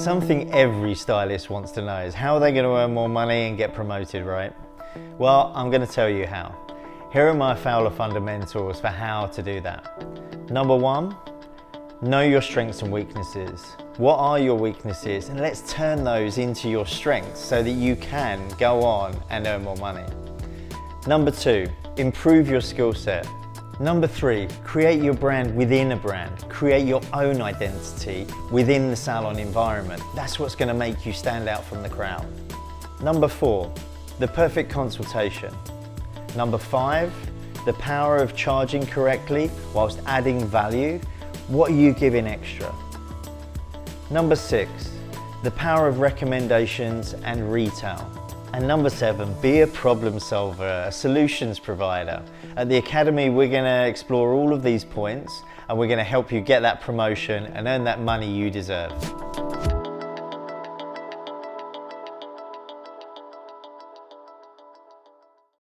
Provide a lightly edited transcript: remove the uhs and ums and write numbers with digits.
Something every stylist wants to know is how are they going to earn more money and get promoted, right? Well, I'm going to tell you how. Here are my Fowler fundamentals for how to do that. Number one, know your strengths and weaknesses. What are your weaknesses? And let's turn those into your strengths so that you can go on and earn more money. Number two, improve your skill set. Number three, create your brand within a brand. Create your own identity within the salon environment. That's what's going to make you stand out from the crowd. Number four, the perfect consultation. Number five, the power of charging correctly whilst adding value. What are you giving extra? Number six, the power of recommendations and retail. And number seven, be a problem solver, a solutions provider. At the Academy, we're going to explore all of these points and we're going to help you get that promotion and earn that money you deserve.